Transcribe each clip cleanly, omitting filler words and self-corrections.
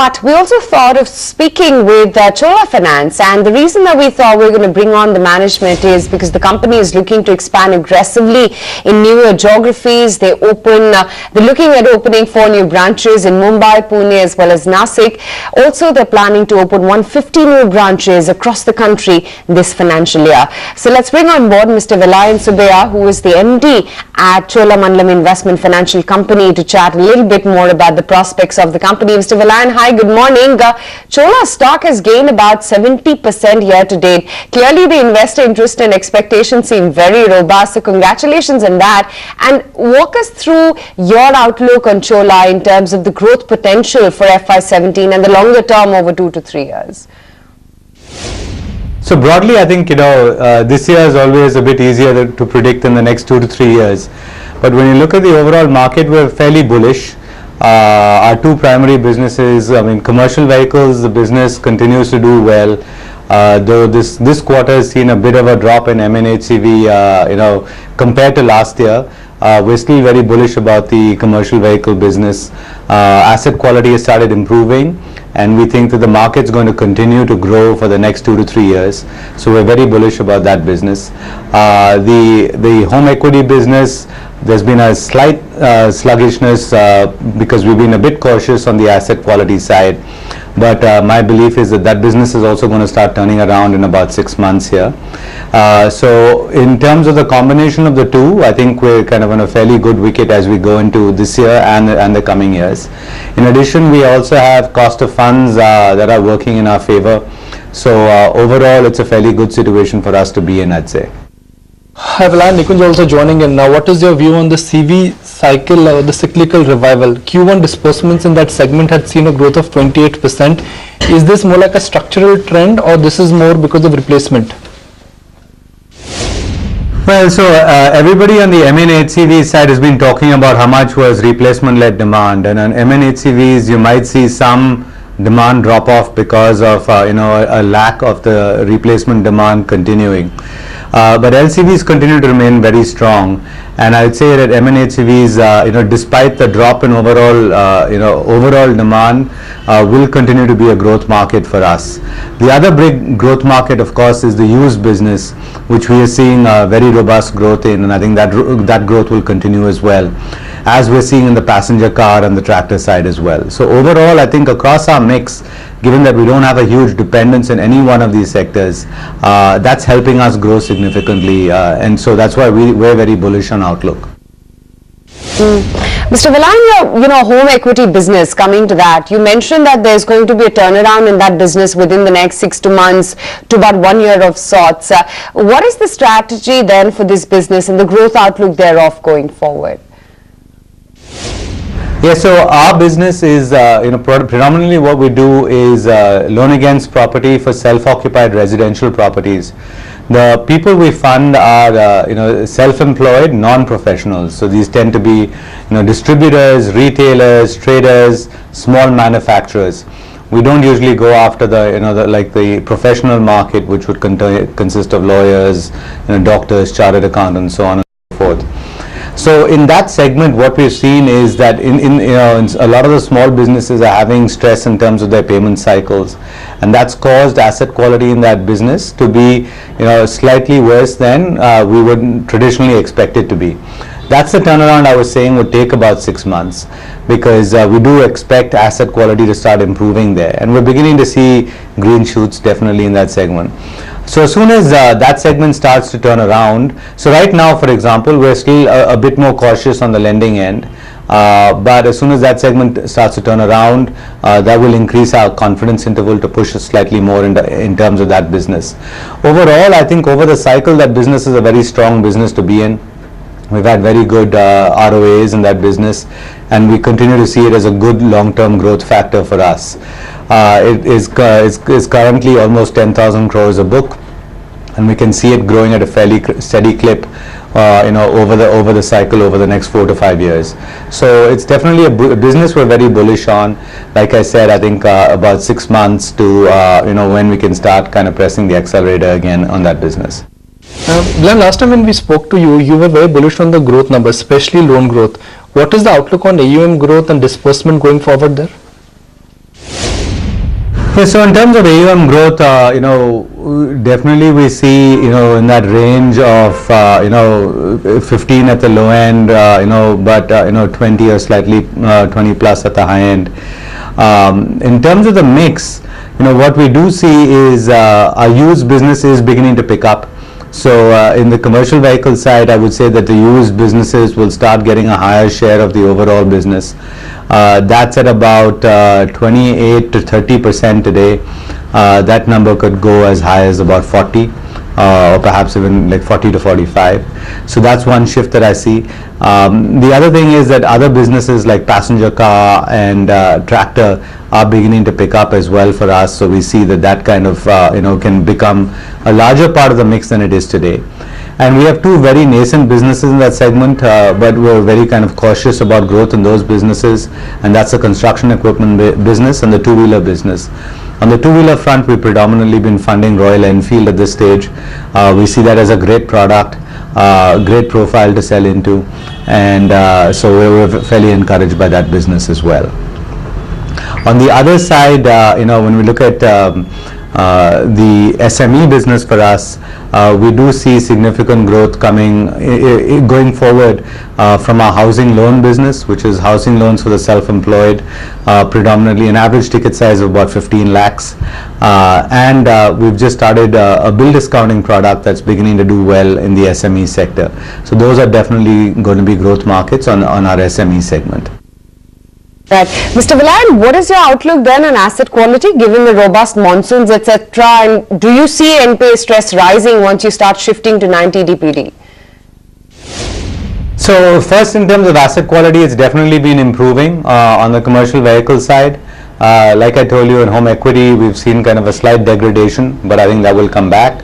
But we also thought of speaking with Chola Finance, and the reason that we thought we were going to bring on the management is because the company is looking to expand aggressively in newer geographies. They're looking at opening 4 new branches in Mumbai, Pune as well as Nasik. Also, they're planning to open 150 new branches across the country this financial year. So let's bring on board Mr. Vellayan Subbiah, who is the MD at Cholamandalam Investment Financial Company, to chat a little bit more about the prospects of the company. Mr. Vellayan, hi, good morning. Chola stock has gained about 70% year to date. Clearly, the investor interest and expectations seem very robust. So congratulations on that. And walk us through your outlook on Chola in terms of the growth potential for FY17 and the longer term over 2 to 3 years. So broadly, I think, this year is always a bit easier to predict than the next 2 to 3 years. But when you look at the overall market, we're fairly bullish. Our 2 primary businesses, commercial vehicles, the business continues to do well. Though this quarter has seen a bit of a drop in M&HCV, compared to last year. We're still very bullish about the commercial vehicle business. Asset quality has started improving, and we think that the market's going to continue to grow for the next 2 to 3 years. So we're very bullish about that business. The home equity business, there's been a slight sluggishness because we've been a bit cautious on the asset quality side. But my belief is that business is also going to start turning around in about 6 months here. So in terms of the combination of the 2, I think we're kind of on a fairly good wicket as we go into this year and the coming years. In addition, we also have cost of funds that are working in our favor. So overall, it's a fairly good situation for us to be in, I'd say. Hi, Vellayan, Nikunj also joining in now. What is your view on the CV cycle or the cyclical revival? Q1 disbursements in that segment had seen a growth of 28%. Is this more like a structural trend, or this is more because of replacement? Well, so everybody on the M&HCV side has been talking about how much was replacement-led demand, and on M&HCVs you might see some demand drop off because of a lack of the replacement demand continuing. But LCVs continue to remain very strong, and I would say that M&HCVs, despite the drop in overall demand, will continue to be a growth market for us. The other big growth market, of course, is the used business, which we are seeing very robust growth in, and I think that growth will continue as well, as we're seeing in the passenger car and the tractor side as well. So overall, I think across our mix, given that we don't have a huge dependence in any one of these sectors, that's helping us grow significantly, and so that's why we're very bullish on outlook. Mr. Vellayan, your home equity business, coming to that, you mentioned that there's going to be a turnaround in that business within the next 6 months to about 1 year of sorts. What is the strategy then for this business and the growth outlook thereof going forward? Yeah, so our business is, predominantly what we do is loan against property for self-occupied residential properties. The people we fund are, self-employed, non-professionals. So these tend to be, distributors, retailers, traders, small manufacturers. We don't usually go after the professional market, which would consist of lawyers, doctors, chartered accountants, so on and so forth. So in that segment, what we've seen is that in a lot of the small businesses are having stress in terms of their payment cycles, and that's caused asset quality in that business to be slightly worse than we would traditionally expect it to be. That's the turnaround I was saying would take about 6 months, because we do expect asset quality to start improving there, and we're beginning to see green shoots definitely in that segment. So as soon as that segment starts to turn around, so right now, for example, we're still a bit more cautious on the lending end, but as soon as that segment starts to turn around, that will increase our confidence interval to push us slightly more in terms of that business. Overall, I think over the cycle, that business is a very strong business to be in. We've had very good ROAs in that business, and we continue to see it as a good long-term growth factor for us. It is currently almost 10,000 crores a book, and we can see it growing at a fairly steady clip, over the cycle over the next 4 to 5 years. So it's definitely a business we're very bullish on. Like I said, I think about 6 months to when we can start kind of pressing the accelerator again on that business. Glenn, last time when we spoke to you, you were very bullish on the growth numbers, especially loan growth. What is the outlook on AUM growth and disbursement going forward there? Yeah, so in terms of AUM growth, definitely we see, in that range of, 15 at the low end, but, 20 or slightly 20 plus at the high end. In terms of the mix, what we do see is our used business is beginning to pick up. So in the commercial vehicle side, I would say that the used businesses will start getting a higher share of the overall business. That's at about 28 to 30% today. That number could go as high as about 40, or perhaps even like 40 to 45. So that's one shift that I see. The other thing is that other businesses like passenger car and tractor are beginning to pick up as well for us. So we see that that kind of can become a larger part of the mix than it is today. And we have two very nascent businesses in that segment, but we're very kind of cautious about growth in those businesses, and that's the construction equipment business and the two-wheeler business. On the two-wheeler front, we've predominantly been funding Royal Enfield at this stage. We see that as a great product, great profile to sell into, and so we're fairly encouraged by that business as well. On the other side, when we look at the SME business for us, we do see significant growth coming going forward from our housing loan business, which is housing loans for the self-employed, predominantly an average ticket size of about 15 lakhs. And we've just started a bill discounting product that's beginning to do well in the SME sector. So those are definitely going to be growth markets on our SME segment. Right. Mr. Vellayan, what is your outlook then on asset quality given the robust monsoons, etc.? And do you see NPA stress rising once you start shifting to 90 DPD? So first, in terms of asset quality, it's definitely been improving on the commercial vehicle side. Like I told you, in home equity, we've seen kind of a slight degradation, but I think that will come back.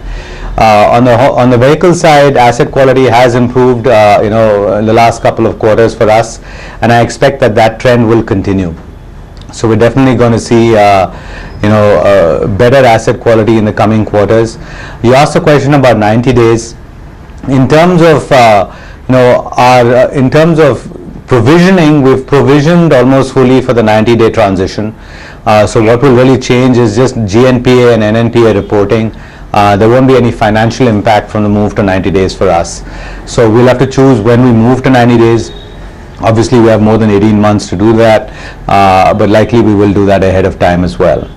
On the vehicle side, asset quality has improved, in the last couple of quarters for us, and I expect that that trend will continue. So we're definitely going to see, better asset quality in the coming quarters. You asked a question about 90 days. In terms of, in terms of provisioning, we've provisioned almost fully for the 90-day transition. So what will really change is just GNPA and NNPA reporting. There won't be any financial impact from the move to 90 days for us. So we'll have to choose when we move to 90 days. Obviously, we have more than 18 months to do that, but likely we will do that ahead of time as well.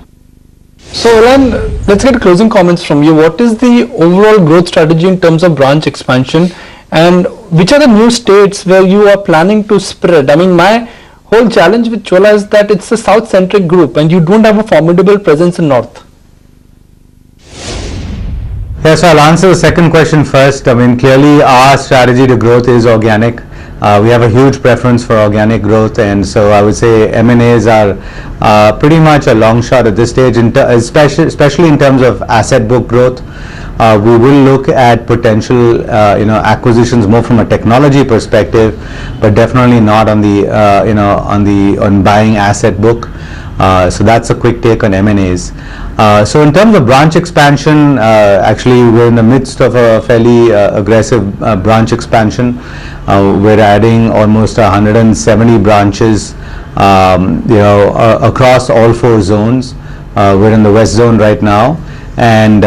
So, Vellayan, let's get closing comments from you. What is the overall growth strategy in terms of branch expansion, and which are the new states where you are planning to spread? I mean, my whole challenge with Chola is that it's a south-centric group and you don't have a formidable presence in north. Yes, I'll answer the second question first. I mean, clearly our strategy to growth is organic. We have a huge preference for organic growth, and so I would say M&As are pretty much a long shot at this stage, especially in terms of asset book growth. We will look at potential, acquisitions more from a technology perspective, but definitely not on the, on buying asset book. So that's a quick take on M&As. So in terms of branch expansion, actually we're in the midst of a fairly aggressive branch expansion. We're adding almost 170 branches, across all 4 zones. We're in the west zone right now, and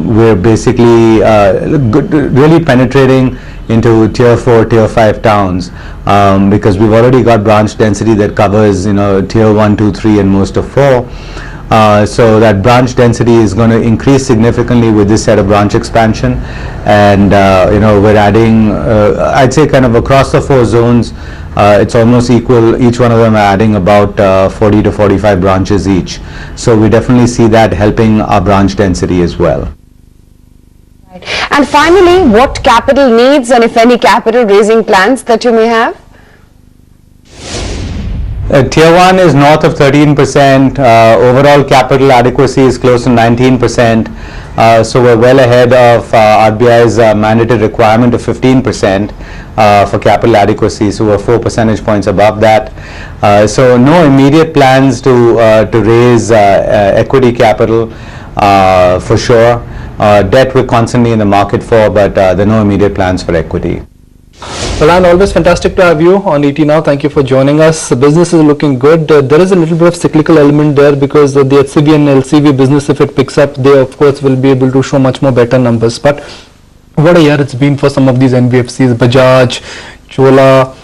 we're basically really penetrating into tier 4, tier 5 towns, because we've already got branch density that covers tier 1, 2, 3 and most of 4. So that branch density is going to increase significantly with this set of branch expansion, and we're adding, I'd say kind of across the 4 zones, it's almost equal. Each one of them are adding about 40 to 45 branches each. So we definitely see that helping our branch density as well. And finally, what capital needs and if any capital raising plans that you may have? Tier 1 is north of 13%. Overall capital adequacy is close to 19%. So we're well ahead of RBI's mandated requirement of 15% for capital adequacy. So we're 4 percentage points above that. So no immediate plans to raise equity capital for sure. Debt we're constantly in the market for, but there are no immediate plans for equity. Vellayan, always fantastic to have you on ET Now. Thank you for joining us. The business is looking good. There is a little bit of cyclical element there because the HCV and LCV business, if it picks up, they of course will be able to show much more better numbers. But what a year it's been for some of these NBFCs, Bajaj, Chola,